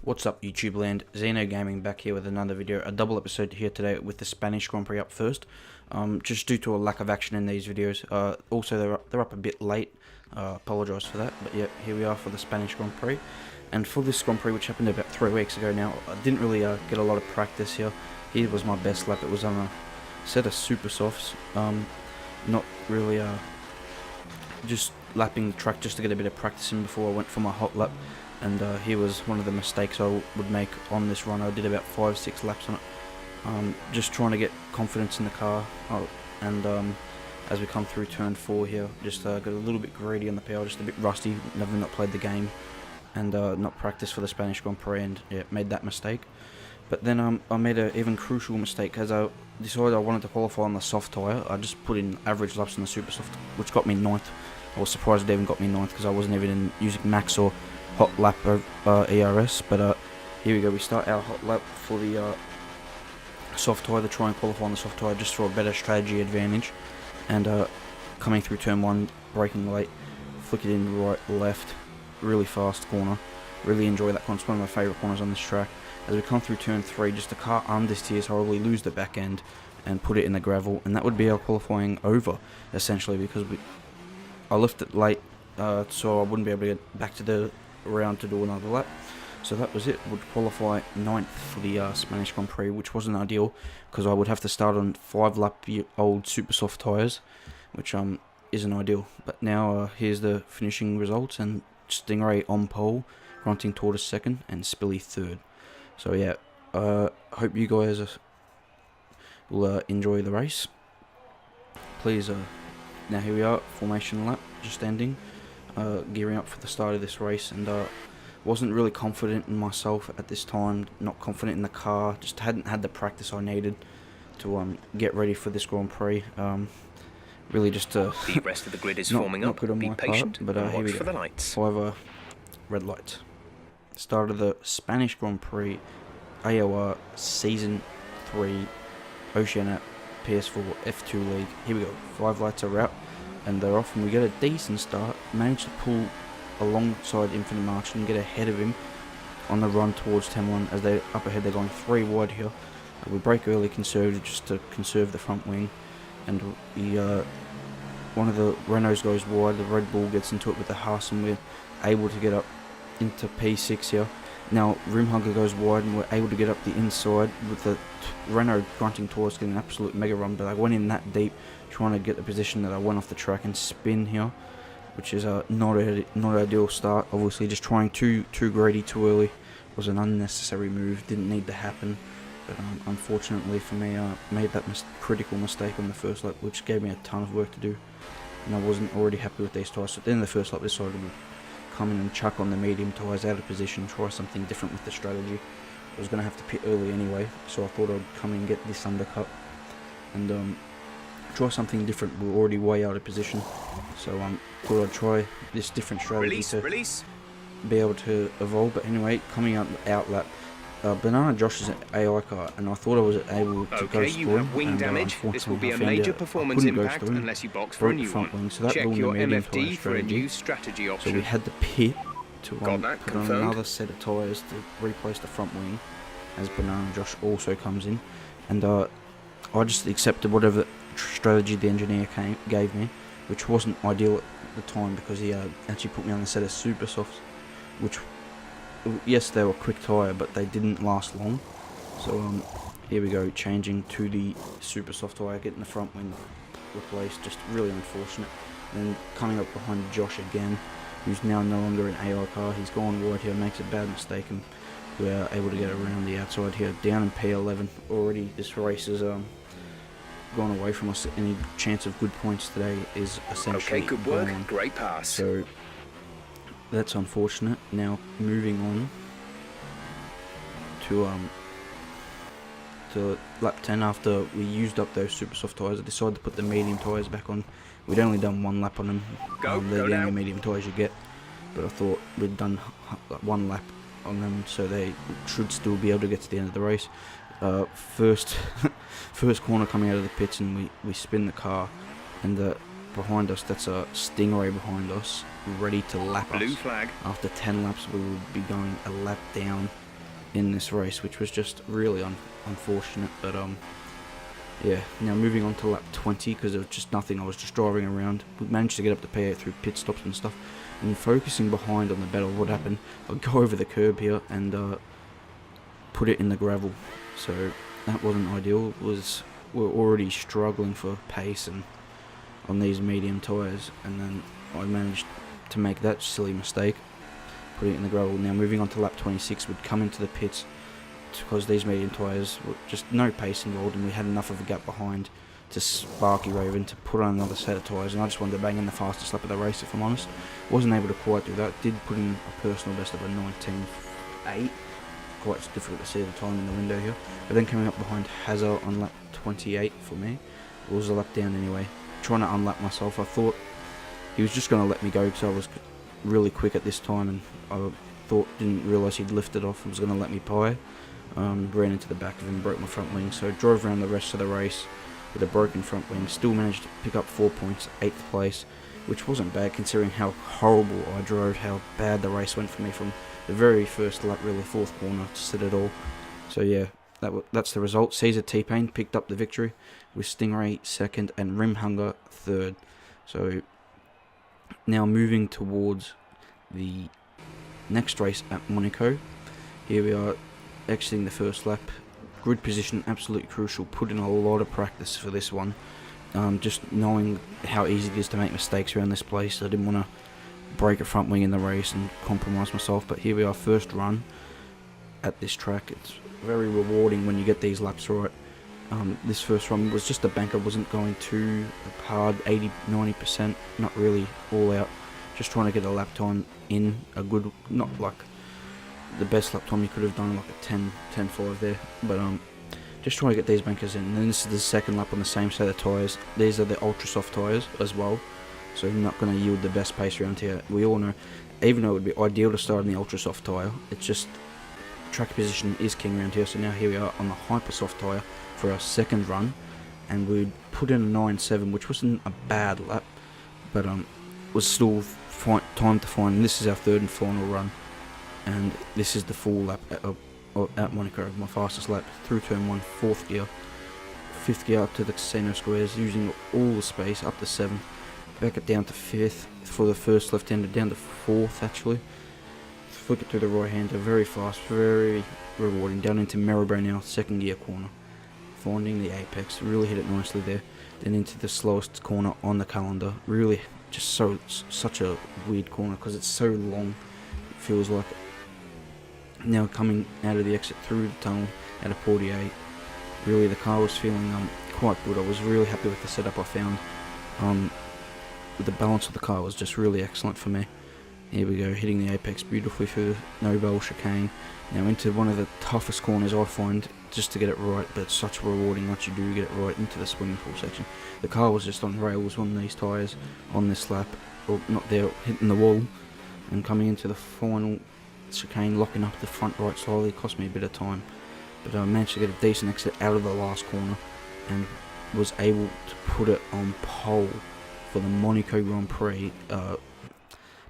What's up, YouTube land? Xeno Gaming back here with another video, a double episode here today with the Spanish Grand Prix up first. Just due to a lack of action in these videos. Also, they're up a bit late. Apologise for that, but yeah, here we are for the Spanish Grand Prix. And for this Grand Prix, which happened about 3 weeks ago now, I didn't really get a lot of practice here. Here was my best lap. It was on a set of super softs. Not really just lapping the track just to get a bit of practice in before I went for my hot lap. And here was one of the mistakes I would make on this run. I did about 5-6 laps on it, just trying to get confidence in the car. As we come through turn 4 here, just got a little bit greedy on the power, just a bit rusty, never not played the game, and not practiced for the Spanish Grand Prix, and yeah, made that mistake. But then I made an even crucial mistake, as I decided I wanted to qualify on the soft tyre. I just put in average laps on the super soft, which got me 9th. I was surprised it even got me 9th because I wasn't even using max or hot lap ERS, but here we go. We start our hot lap for the soft tyre to try and qualify on the soft tyre just for a better strategy advantage. And coming through turn 1, braking late, flick it in right, left, really fast corner. Really enjoy that corner. It's one of my favourite corners on this track. As we come through turn 3, just the car understeers horribly, lose the back end and put it in the gravel, and that would be our qualifying over essentially, because I left it late, so I wouldn't be able to get back to the round to do another lap. So that was it. Would qualify 9th for the Spanish Grand Prix, which wasn't ideal because I would have to start on 5-lap-old super soft tyres, which isn't ideal. But now here's the finishing results, and Stingray on pole, Grunting Tortoise second, and Spilly third. So yeah, hope you guys will enjoy the race. Please, now here we are, formation lap just ending. Gearing up for the start of this race, and wasn't really confident in myself at this time, not confident in the car, just hadn't had the practice I needed to get ready for this Grand Prix. Really just the rest of the grid is not forming up. good on Be my patient part, but and here watch we for go. the lights. 5 red lights. Start of the Spanish Grand Prix, AOR Season 3, Oceania, PS4, F2 League. Here we go. 5 lights are out, and they're off, and we get a decent start. Managed to pull alongside Infinite March and get ahead of him on the run towards 10-1. As they up ahead, they're going 3 wide here. We brake early, conservative, just to conserve the front wing, and one of the Renaults goes wide. The Red Bull gets into it with the Haas, and we're able to get up into P6 here. Now Rim Hugger goes wide, and we're able to get up the inside with the Renault Grunting Tortoise getting an absolute mega run. But I went in that deep trying to get the position that I went off the track and spin here, which is not ideal start. Obviously, just trying too greedy too early was an unnecessary move. Didn't need to happen, but unfortunately for me, I made that critical mistake on the first lap, which gave me a ton of work to do, and I wasn't already happy with these tyres. So at the end of the first lap, I decided to come in and chuck on the medium tyres out of position, try something different with the strategy. I was going to have to pit early anyway, so I thought I'd come in and get this undercut and try something different. We're already way out of position, so thought I'd try this different strategy to be able to evolve. But anyway, coming out lap, Banana Josh is an AI car, and I thought I was able to go you have wing damage. This will be a major performance impact unless you box for a new one. So that Check your MFD for a strategy. new strategy option. So we had the pit to put on confirmed. another set of tyres to replace the front wing, as Banana Josh also comes in, and I just accepted whatever strategy the engineer gave me, which wasn't ideal at the time because he actually put me on a set of super softs, which, yes, they were quick tyre, but they didn't last long. So here we go, changing to the super soft tyre, getting the front wing replaced. Just really unfortunate. And then coming up behind Josh again, who's now no longer an AR car. He's gone wide here, makes a bad mistake, and we're able to get around the outside here, down in P11. Already this race has gone away from us. Any chance of good points today is essentially okay, good work, gone. great pass. So that's unfortunate. Now moving on to lap 10. After we used up those super soft tyres, I decided to put the medium tyres back on. We'd only done 1 lap on them. They're the only medium tyres you get, but I thought we'd done 1 lap on them, so they should still be able to get to the end of the race. First corner coming out of the pits, and we spin the car, and behind us, that's a Stingray behind us, ready to lap us. Blue flag. After 10 laps, we will be going a lap down in this race, which was just really unfortunate. But yeah, now moving on to lap 20, because there was just nothing, I was just driving around. We managed to get up to P8 through pit stops and stuff, and focusing behind on the battle. What happened, I'll go over the curb here and put it in the gravel, so that wasn't ideal. We're already struggling for pace and on these medium tyres, and then I managed to make that silly mistake, put it in the gravel. Now moving on to lap 26, we'd come into the pits because these medium tyres were just no pace involved, and we had enough of a gap behind to Sparky Raven to put on another set of tyres, and I just wanted to bang in the fastest lap of the race, if I'm honest. Wasn't able to quite do that. Did put in a personal best of a 19.8. Quite difficult to see the time in the window here. But then coming up behind Hazard on lap 28 for me. It was a lap down anyway. Trying to unlap myself. I thought he was just going to let me go because I was really quick at this time, and I didn't realise he'd lifted off and was going to let me pie. Ran into the back of him, broke my front wing, so drove around the rest of the race with a broken front wing. Still managed to pick up 4 points, 8th place, which wasn't bad considering how horrible I drove, how bad the race went for me from the very first lap, really 4th corner to sit it all. So yeah, that's the result. Caesar T-Pain picked up the victory with Stingray 2nd and Rim Hunger 3rd. So now moving towards the next race at Monaco. Here we are exiting the first lap. Grid position absolutely crucial. Put in a lot of practice for this one. Just knowing how easy it is to make mistakes around this place. I didn't want to break a front wing in the race and compromise myself, but here we are, first run at this track. It's very rewarding when you get these laps right. This first run was just a banker, wasn't going too hard, 80-90%, not really all out, just trying to get a lap time in, a good, not like the best lap time you could have done, like a 10.5 there, but just trying to get these bankers in. And then this is the second lap on the same set of tyres. These are the ultra soft tyres as well, so you're not going to yield the best pace around here. We all know, even though it would be ideal to start in the ultra soft tyre, it's just track position is king around here. So now here we are on the hyper soft tyre for our second run, and we put in a 9.7, which wasn't a bad lap, but was still time to find. And this is our third and final run, and this is the full lap at Monaco, my fastest lap through turn 1, 4th gear, 5th gear up to the casino squares, using all the space up to 7th, back it down to 5th for the first left-hander, down to 4th actually, flick it to the right-hander, very fast, very rewarding, down into Maribor now, 2nd gear corner, finding the apex, really hit it nicely there, then into the slowest corner on the calendar, really just such a weird corner because it's so long, it feels like. Now coming out of the exit through the tunnel at a 48, really the car was feeling quite good. I was really happy with the setup I found. The balance of the car was just really excellent for me. Here we go, hitting the apex beautifully through the no-bell chicane. Now into one of the toughest corners I find just to get it right, but it's such rewarding once you do get it right, into the swimming pool section. The car was just on rails on these tyres on this lap, or not there, hitting the wall, and coming into the final chicane, locking up the front right slowly, cost me a bit of time, but I managed to get a decent exit out of the last corner and was able to put it on pole for the Monaco Grand Prix.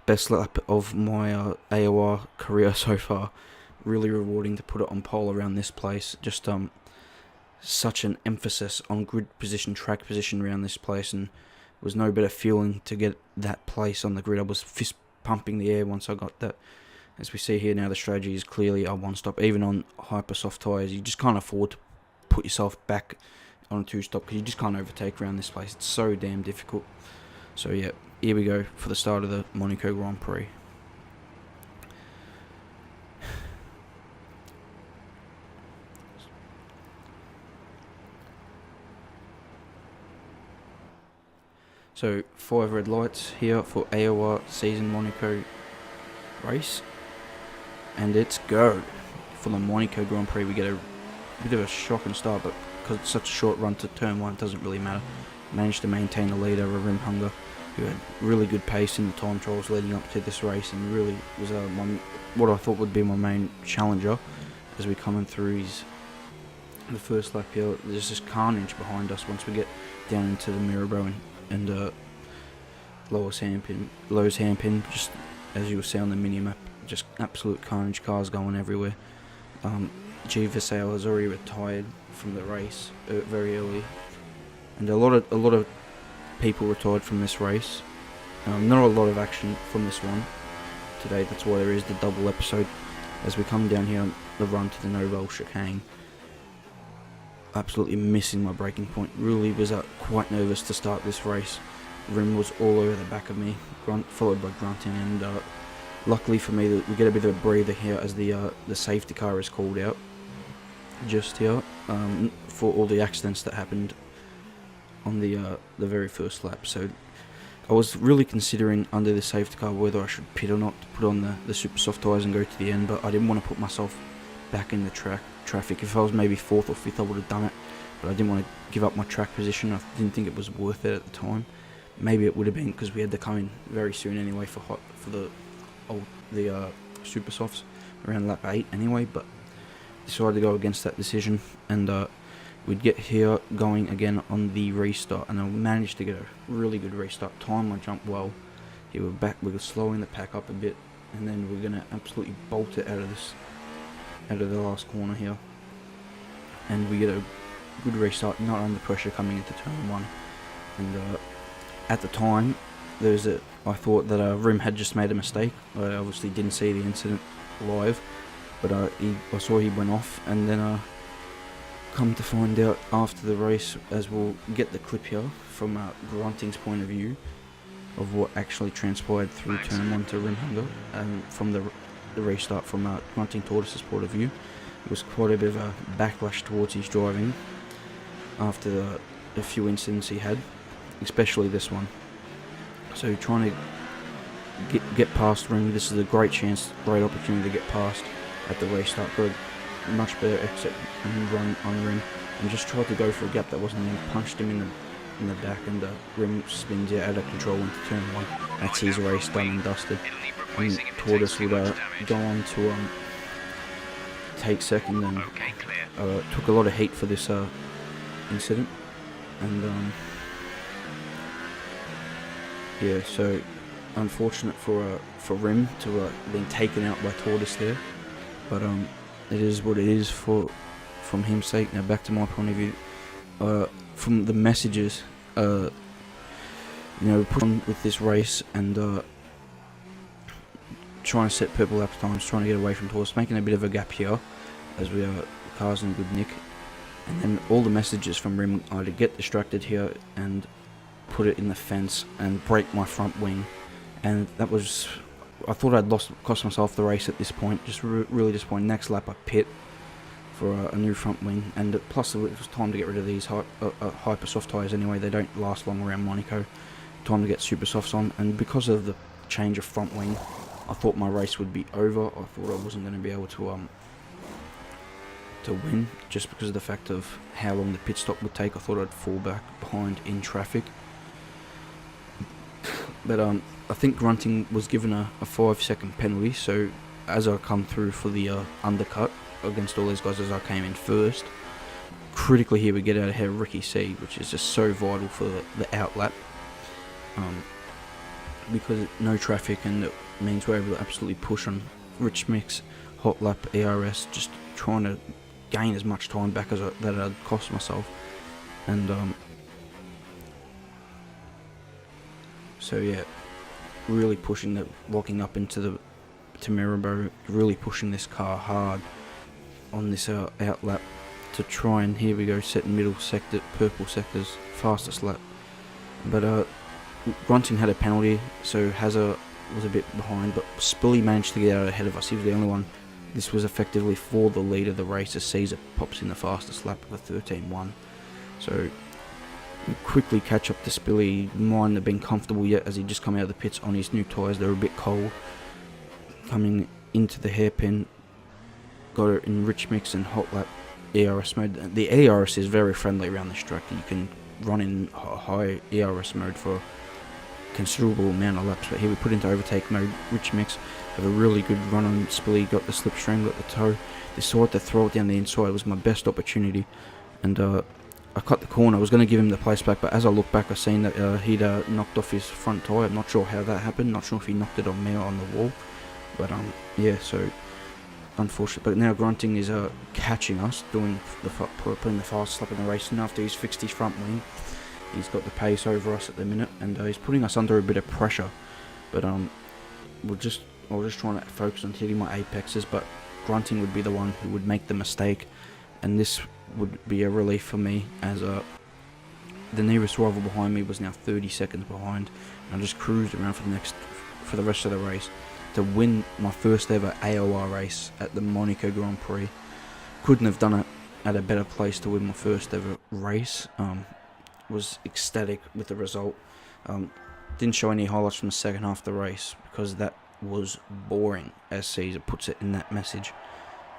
Best lap of my AOR career so far. Really rewarding to put it on pole around this place. Just such an emphasis on grid position, track position around this place, and it was no better feeling to get that place on the grid. I was fist pumping the air once I got that. As we see here now, the strategy is clearly a one-stop. Even on hyper soft tyres, you just can't afford to put yourself back on a two-stop because you just can't overtake around this place. It's so damn difficult. So yeah, here we go for the start of the Monaco Grand Prix. So 5 red lights here for AOR season Monaco race. And it's go. For the Monaco Grand Prix, we get a bit of a shocking start, but because it's such a short run to turn 1, it doesn't really matter. Managed to maintain the lead over Rim Hunger, who had really good pace in the time trials leading up to this race, and really was what I thought would be my main challenger as we coming through the first lap here. There's this carnage behind us once we get down into the Maribor and lowest handpin, just as you will see on the mini map. Just absolute carnage, cars going everywhere. G Vasale has already retired from the race very early, and a lot of people retired from this race. Not a lot of action from this one today. That's why there is the double episode as we come down here on the run to the Novel chicane. Absolutely missing my braking point. Really was quite nervous to start this race. Rim was all over the back of me, followed by grunting, and luckily for me we get a bit of a breather here as the safety car is called out just here for all the accidents that happened on the very first lap. So I was really considering under the safety car whether I should pit or not to put on the super soft tyres and go to the end, but I didn't want to put myself back in the traffic. If I was maybe 4th or 5th I would have done it, but I didn't want to give up my track position. I didn't think it was worth it at the time. Maybe it would have been because we had to come in very soon anyway for the super softs around lap 8 anyway, but decided to go against that decision, and we'd get here going again on the restart, and I managed to get a really good restart. Time my jump well. Here we were slowing the pack up a bit, and then we're gonna absolutely bolt it out of the last corner here, and we get a good restart, not under pressure coming into turn 1. And at the time, I thought that Rim had just made a mistake. I obviously didn't see the incident live, but I saw he went off, and then come to find out after the race, as we'll get the clip here from Grunting's point of view of what actually transpired through turn 1 to Rim Hunger, and from the restart from Grunting Tortoise's point of view. It was quite a bit of a backlash towards his driving after the few incidents he had, especially this one. So trying to get past Rim, this is a great opportunity to get past at the restart. Got a much better exit and run on Rim, and just tried to go for a gap that wasn't in. Punched him in the back, and Rim spins out of control into turn 1. That's his race done and dusted. And Tortoise would go on to take second, and took a lot of heat for this incident. And yeah, so unfortunate for Rim to have been taken out by Tortoise there, but it is what it is from his sake. Now back to my point of view, from the messages, push on with this race and trying to set purple lap times, trying to get away from Tortoise, making a bit of a gap here as we are cars in good nick, and then all the messages from Rim are to get distracted here and put it in the fence and break my front wing, and that was, I thought I'd cost myself the race at this point. Just really disappointed. Next lap I pit for a new front wing, and plus it was time to get rid of these hyper soft tyres anyway. They don't last long around Monaco. Time to get super softs on, and because of the change of front wing, I thought my race would be over. I thought I wasn't going to be able to win, just because of the fact of how long the pit stop would take. I thought I'd fall back behind in traffic. But I think Grunting was given a 5-second penalty, so as I come through for the undercut against all these guys as I came in first, critically here we get out ahead of Ricky C, which is just so vital for the outlap, because no traffic, and it means we're able to absolutely push on Rich Mix, hot lap, ERS, just trying to gain as much time back as that I'd cost myself. And so yeah, really pushing locking up into Mirabeau, really pushing this car hard on this outlap to try and, here we go, set middle sector, purple sectors, fastest lap. But Grunting had a penalty, so Hazard was a bit behind, but Spilly managed to get out ahead of us. He was the only one. This was effectively for the lead of the race, as Caesar pops in the fastest lap with a 13.1. So we quickly catch up to Spilly. Mine have been comfortable yet, as he just come out of the pits on his new tyres. They're a bit cold. Coming into the hairpin, got it in Rich Mix and hot lap ERS mode. The ERS is very friendly around this track. You can run in high ERS mode for a considerable amount of laps, but here we put into overtake mode. Rich Mix have a really good run on Spilly, got the slipstream, got the toe. Decided to throw it down the inside. It was my best opportunity, and I cut the corner. I was going to give him the place back, but as I look back, I seen that he'd knocked off his front tyre. I'm not sure how that happened. Not sure if he knocked it on me or on the wall, but yeah. So unfortunate. But now Grunting is catching us, putting the fast lap in the race, and after he's fixed his front wing, he's got the pace over us at the minute, and he's putting us under a bit of pressure. But I was just trying to focus on hitting my apexes, but Grunting would be the one who would make the mistake, and this would be a relief for me, as the nearest rival behind me was now 30 seconds behind, and I just cruised around for the rest of the race to win my first ever AOR race at the Monaco Grand Prix. Couldn't have done it at a better place to win my first ever race. Was ecstatic with the result. Didn't show any highlights from the second half of the race because that was boring, as Caesar puts it in that message.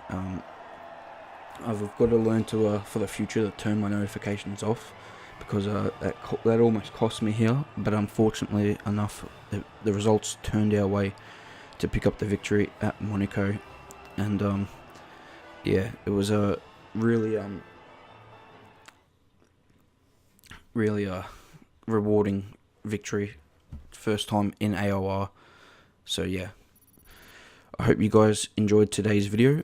I've got to learn to, for the future, to turn my notifications off, because that almost cost me here, but unfortunately enough, the results turned our way to pick up the victory at Monaco, and yeah, it was a really rewarding victory, first time in AOR. So yeah, I hope you guys enjoyed today's video.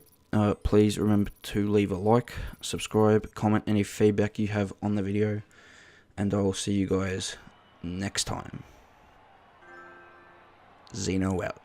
Please remember to leave a like, subscribe, comment any feedback you have on the video, and I will see you guys next time. Zeno out.